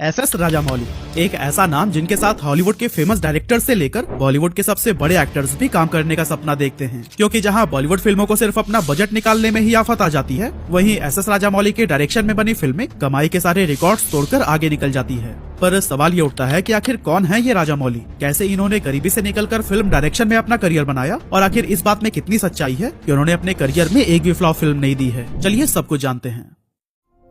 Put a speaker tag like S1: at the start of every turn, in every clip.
S1: SS Rajamouli एक ऐसा नाम जिनके साथ हॉलीवुड के फेमस डायरेक्टर से लेकर बॉलीवुड के सबसे बड़े एक्टर्स भी काम करने का सपना देखते हैं, क्योंकि जहां बॉलीवुड फिल्मों को सिर्फ अपना बजट निकालने में ही आफत आ जाती है, वहीं एसएस राजामौली के डायरेक्शन में बनी फिल्में कमाई के सारे रिकॉर्ड्स तोड़कर आगे निकल जाती है। पर सवाल ये उठता है कि आखिर कौन है ये राजामौली, कैसे इन्होंने गरीबी से निकलकर फिल्म डायरेक्शन में अपना करियर बनाया और आखिर इस बात में कितनी सच्चाई है कि उन्होंने अपने करियर में एक भी फ्लॉप फिल्म नहीं दी है। चलिए सब कुछ जानते हैं।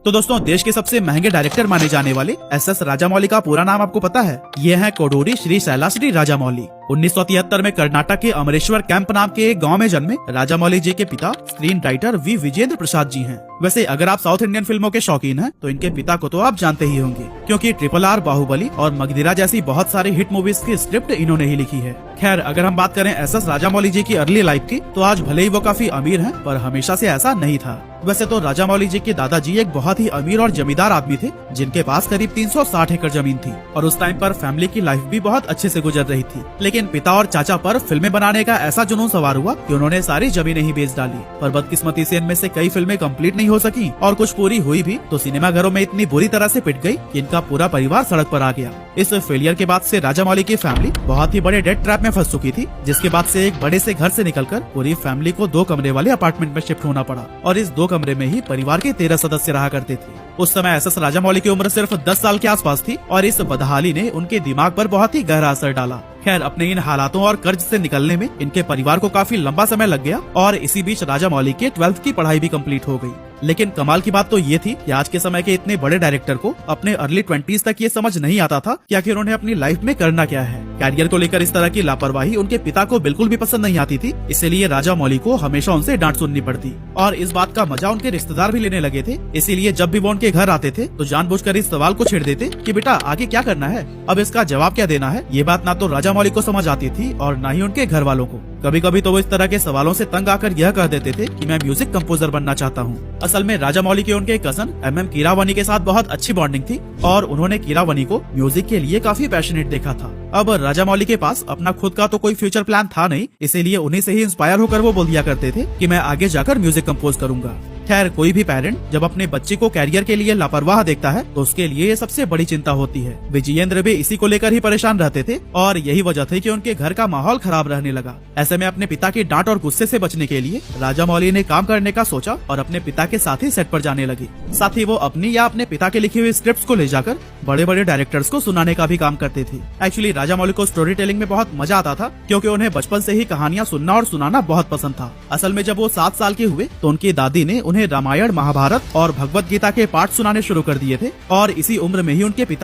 S1: तो दोस्तों, देश के सबसे महंगे डायरेक्टर माने जाने वाले एसएस राजामौली का पूरा नाम आपको पता है? ये है कोडूरी श्री शैलाश्री राजामौली। 1973 में कर्नाटक के अमरेश्वर कैंप नाम के एक गांव में जन्मे राजामौली जी के पिता screen writer we Vijendra Prasad ji हैं। वैसे अगर आप साउथ इंडियन फिल्मों के शौकीन हैं, तो इनके पिता को तो आप जानते ही होंगे, क्योंकि RRR, बाहुबली और मगधीरा जैसी बहुत सारे हिट मूवीज की स्क्रिप्ट इन्होंने ही लिखी है। खैर, अगर हम बात करें एसएस राजामौली जी की अर्ली लाइफ की, तो आज भले ही वो काफी अमीर हैं, पर हमेशा से ऐसा नहीं था। वैसे तो राजामौली जी के दादाजी एक बहुत ही अमीर और जमींदार आदमी थे, जिनके पास करीब 360 एकड़ जमीन थी और उस टाइम पर फैमिली की लाइफ भी बहुत अच्छे से गुजर रही थी। लेकिन पिता और चाचा पर फिल्में बनाने का ऐसा जुनून सवार हुआ कि उन्होंने सारी जमीनें ही बेच डाली। पर बदकिस्मती से इनमें से कई फिल्में कंप्लीट नहीं हो सकी और कुछ पूरी हुई भी तो सिनेमाघरों में इतनी बुरी तरह से पिट गई कि इनका पूरा परिवार सड़क पर आ गया। इस फेलियर के बाद से राजामौली की फैमिली बहुत ही बड़े डेट ट्रैप में फंस चुकी थी, जिसके बाद से एक बड़े से घर से निकलकर पूरी फैमिली को 2 कमरे वाले अपार्टमेंट में शिफ्ट होना पड़ा और इस 2 कमरे में ही परिवार के 13 सदस्य रहा करते थे। उस समय एसएस राजामौली की उम्र सिर्फ 10 साल के आसपास थी और इस बदहाली ने उनके दिमाग पर बहुत ही गहरा असर डाला। खैर, अपने इन हालातों और कर्ज से निकलने में इनके परिवार को काफी लंबा समय लग गया और इसी बीच राजामौली के 12th की पढ़ाई भी कंप्लीट हो गई। लेकिन कमाल की बात तो ये थी कि आज के समय के इतने बड़े डायरेक्टर को अपने अर्ली 20s तक ये समझ नहीं आता था कि आखिर उन्हें अपनी लाइफ में करना क्या है। कैरियर को लेकर इस तरह की लापरवाही उनके पिता को बिल्कुल भी पसंद नहीं आती थी, इसीलिए राजामौली को हमेशा उनसे डांट सुननी पड़ती और इस बात का मजा उनके रिश्तेदार भी लेने लगे थे। इसीलिए जब भी वो उनके घर आते थे तो जानबूझकर इस सवाल को छेड़ देते कि बेटा आगे क्या करना है, अब इसका जवाब क्या देना है। ये बात ना तो राजामौली को समझ आती थी और न ही उनके घर वालों को। कभी कभी तो वो इस तरह के सवालों से तंग आकर यह कह देते थे कि मैं म्यूजिक कंपोजर बनना चाहता हूँ। असल में राजामौली के उनके कजन MM कीरावानी के साथ बहुत अच्छी बॉन्डिंग थी और उन्होंने कीरावानी को म्यूजिक के लिए काफी पैशनेट देखा था। अब राजामौली के पास अपना खुद का तो कोई फ्यूचर प्लान था नहीं, इसीलिए उन्हीं से ही इंस्पायर होकर वो बोल दिया करते थे कि मैं आगे जाकर म्यूजिक कंपोज करूंगा। खैर, कोई भी पेरेंट जब अपने बच्चे को कैरियर के लिए लापरवाह देखता है तो उसके लिए ये सबसे बड़ी चिंता होती है। विजेंद्र भी इसी को लेकर ही परेशान रहते थे और यही वजह थी कि उनके घर का माहौल खराब रहने लगा। ऐसे में अपने पिता की डांट और गुस्से से बचने के लिए राजामौली ने काम करने का सोचा और अपने पिता के साथ ही सेट पर जाने लगी। साथ ही वो अपनी या अपने पिता के लिखी हुई स्क्रिप्ट्स को ले जाकर बड़े बड़े डायरेक्टर्स को सुनाने का भी काम करते थे। एक्चुअली राजामौली को स्टोरी टेलिंग में बहुत मजा आता था, क्योंकि उन्हें बचपन से ही कहानियां सुनना और सुनाना बहुत पसंद था। असल में जब वो 7 साल के हुए तो उनकी दादी ने उन्हें रामायण, महाभारत और भगवत गीता के पाठ सुनाने शुरू कर दिए थे और इसी उम्र में ही उनके पिता